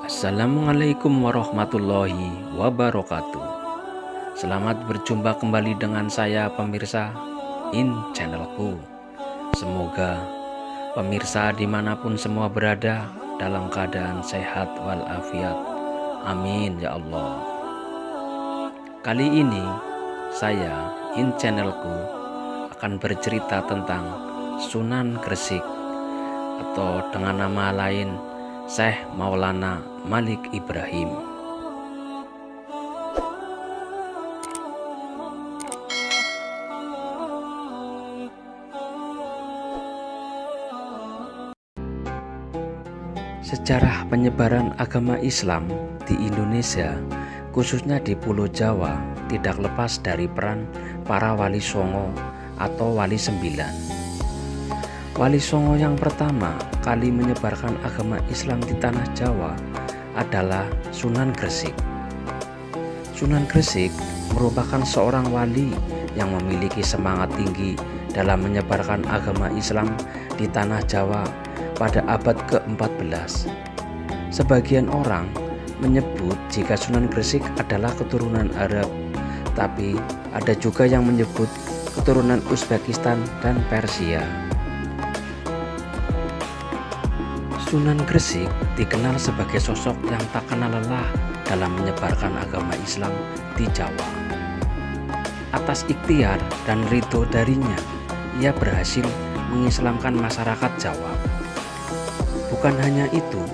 Assalamualaikum warahmatullahi wabarakatuh. Selamat berjumpa kembali dengan saya pemirsa channelku. Semoga pemirsa dimanapun semua berada dalam keadaan sehat walafiat. Amin ya Allah. Kali ini saya channelku akan bercerita tentang Sunan Gresik atau dengan nama lain Syekh Maulana Malik Ibrahim. Sejarah penyebaran agama Islam di Indonesia, khususnya di Pulau Jawa, tidak lepas dari peran para wali songo atau wali sembilan. Wali songo yang pertama kali menyebarkan agama Islam di tanah Jawa adalah Sunan Gresik. Sunan Gresik merupakan seorang wali yang memiliki semangat tinggi dalam menyebarkan agama Islam di tanah Jawa pada abad ke-14. Sebagian orang menyebut jika Sunan Gresik adalah keturunan Arab, tapi ada juga yang menyebut keturunan Uzbekistan dan Persia. Sunan Gresik dikenal sebagai sosok yang tak kenal lelah dalam menyebarkan agama Islam di Jawa. Atas ikhtiar dan ridho darinya, ia berhasil mengislamkan masyarakat Jawa. Bukan hanya itu,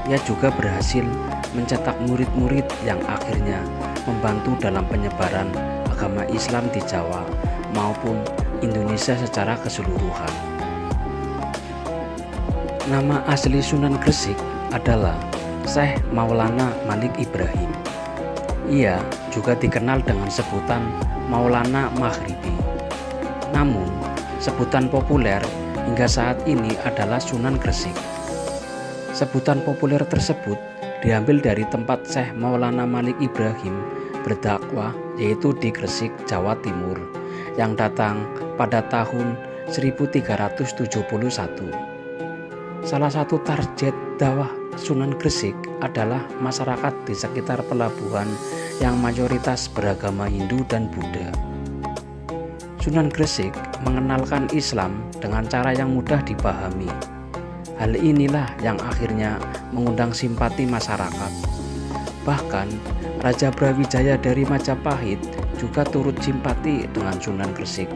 ia juga berhasil mencetak murid-murid yang akhirnya membantu dalam penyebaran agama Islam di Jawa maupun Indonesia secara keseluruhan. Nama asli Sunan Gresik adalah Syekh Maulana Malik Ibrahim. Ia juga dikenal dengan sebutan Maulana Maghribi. Namun, sebutan populer hingga saat ini adalah Sunan Gresik. Sebutan populer tersebut diambil dari tempat Syekh Maulana Malik Ibrahim berdakwah, yaitu di Gresik, Jawa Timur, yang datang pada tahun 1371. Salah satu target dakwah Sunan Gresik adalah masyarakat di sekitar pelabuhan yang mayoritas beragama Hindu dan Buddha. Sunan Gresik mengenalkan Islam dengan cara yang mudah dipahami. Hal inilah yang akhirnya mengundang simpati masyarakat. Bahkan Raja Brawijaya dari Majapahit juga turut simpati dengan Sunan Gresik.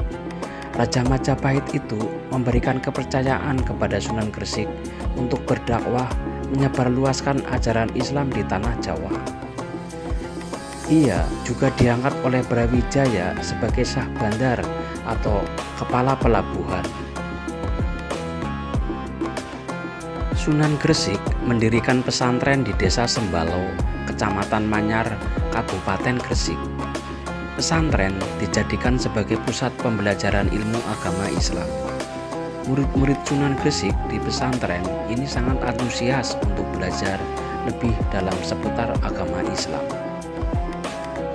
Raja Majapahit itu memberikan kepercayaan kepada Sunan Gresik untuk berdakwah menyebarluaskan ajaran Islam di tanah Jawa. Ia juga diangkat oleh Brawijaya sebagai Syah Bandar atau kepala pelabuhan. Sunan Gresik mendirikan pesantren di Desa Sembalo, Kecamatan Manyar, Kabupaten Gresik. Pesantren dijadikan sebagai pusat pembelajaran ilmu agama Islam. Murid-murid Sunan Gresik di pesantren ini sangat antusias untuk belajar lebih dalam seputar agama Islam.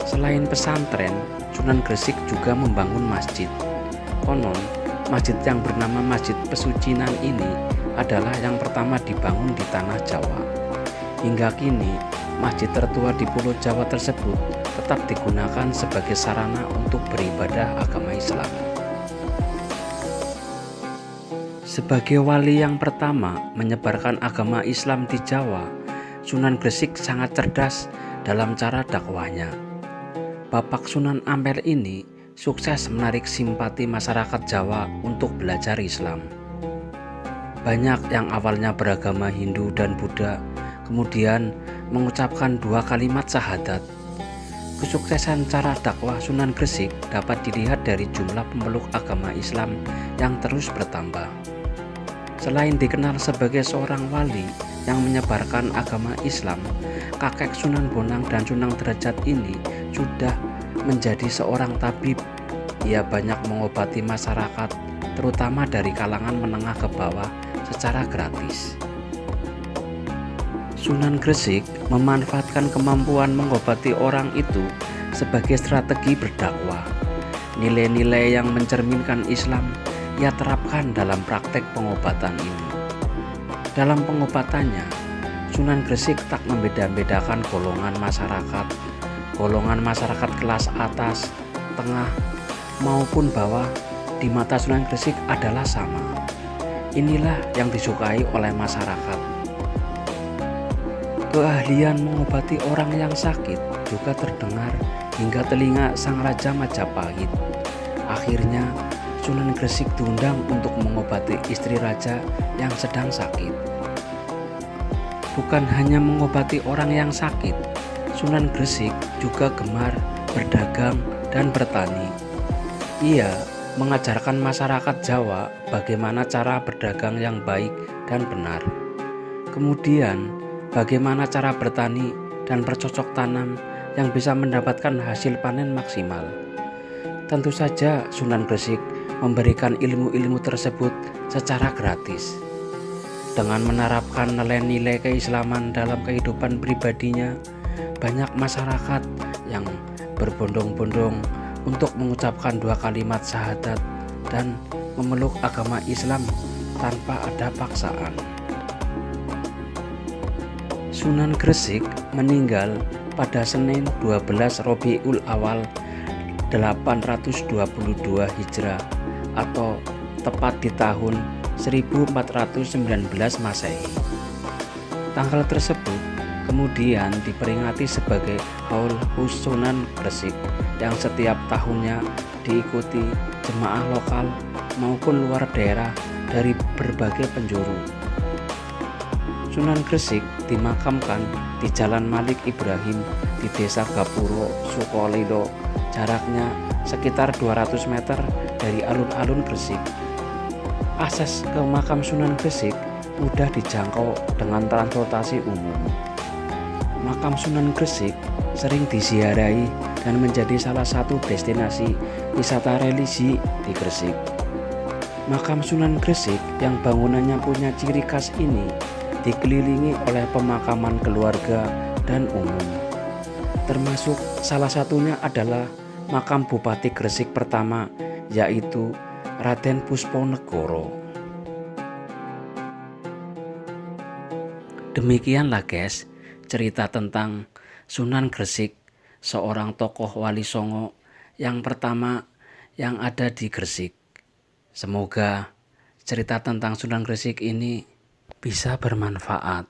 Selain pesantren, Sunan Gresik juga membangun masjid. Konon, masjid yang bernama Masjid Pesucinan ini adalah yang pertama dibangun di tanah Jawa. Hingga kini, masjid tertua di Pulau Jawa tersebut tetap digunakan sebagai sarana untuk beribadah agama Islam. Sebagai wali yang pertama menyebarkan agama Islam di Jawa, Sunan Gresik sangat cerdas dalam cara dakwahnya. Bapak Sunan Ampel ini sukses menarik simpati masyarakat Jawa untuk belajar Islam. Banyak yang awalnya beragama Hindu dan Buddha kemudian mengucapkan 2 kalimat syahadat. Kesuksesan cara dakwah Sunan Gresik dapat dilihat dari jumlah pemeluk agama Islam yang terus bertambah. Selain dikenal sebagai seorang wali yang menyebarkan agama Islam, kakek Sunan Bonang dan Sunan Derajat ini sudah menjadi seorang tabib. Ia banyak mengobati masyarakat, terutama dari kalangan menengah ke bawah, secara gratis. Sunan Gresik memanfaatkan kemampuan mengobati orang itu sebagai strategi berdakwah. Nilai-nilai yang mencerminkan Islam ia terapkan dalam praktek pengobatan ini. Dalam pengobatannya, Sunan Gresik tak membeda-bedakan golongan masyarakat kelas atas, tengah, maupun bawah di mata Sunan Gresik adalah sama. Inilah yang disukai oleh masyarakat. Keahlian mengobati orang yang sakit juga terdengar hingga telinga sang Raja Majapahit. Akhirnya Sunan Gresik diundang untuk mengobati istri raja yang sedang sakit. Bukan hanya mengobati orang yang sakit, Sunan Gresik juga gemar berdagang dan bertani. Ia mengajarkan masyarakat Jawa bagaimana cara berdagang yang baik dan benar. Kemudian, bagaimana cara bertani dan bercocok tanam yang bisa mendapatkan hasil panen maksimal. Tentu saja Sunan Gresik memberikan ilmu-ilmu tersebut secara gratis. Dengan menerapkan nilai-nilai keislaman dalam kehidupan pribadinya, banyak masyarakat yang berbondong-bondong untuk mengucapkan 2 kalimat syahadat dan memeluk agama Islam tanpa ada paksaan. Sunan Gresik meninggal pada Senin 12 Rabiul Awal 822 Hijrah atau tepat di tahun 1419 Masehi. Tanggal tersebut kemudian diperingati sebagai Haul Sunan Gresik yang setiap tahunnya diikuti jemaah lokal maupun luar daerah dari berbagai penjuru. Sunan Gresik dimakamkan di Jalan Malik Ibrahim di Desa Gapuro, Sukolilo, jaraknya sekitar 200 meter dari alun-alun Gresik. Akses ke makam Sunan Gresik mudah dijangkau dengan transportasi umum. Makam Sunan Gresik sering diziarahi dan menjadi salah satu destinasi wisata religi di Gresik. Makam Sunan Gresik yang bangunannya punya ciri khas ini dikelilingi oleh pemakaman keluarga dan umum. Termasuk salah satunya adalah makam Bupati Gresik pertama, yaitu Raden Pusponegoro. Demikianlah guys, cerita tentang Sunan Gresik, seorang tokoh Wali Songo yang pertama yang ada di Gresik. Semoga cerita tentang Sunan Gresik ini bisa bermanfaat.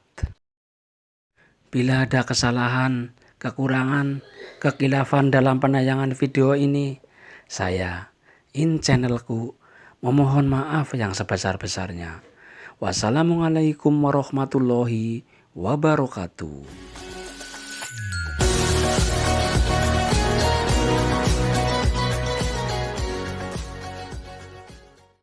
Bila ada kesalahan, kekurangan, kekilafan dalam penayangan video ini, saya, channelku, memohon maaf yang sebesar-besarnya. Wassalamualaikum warahmatullahi wabarakatuh.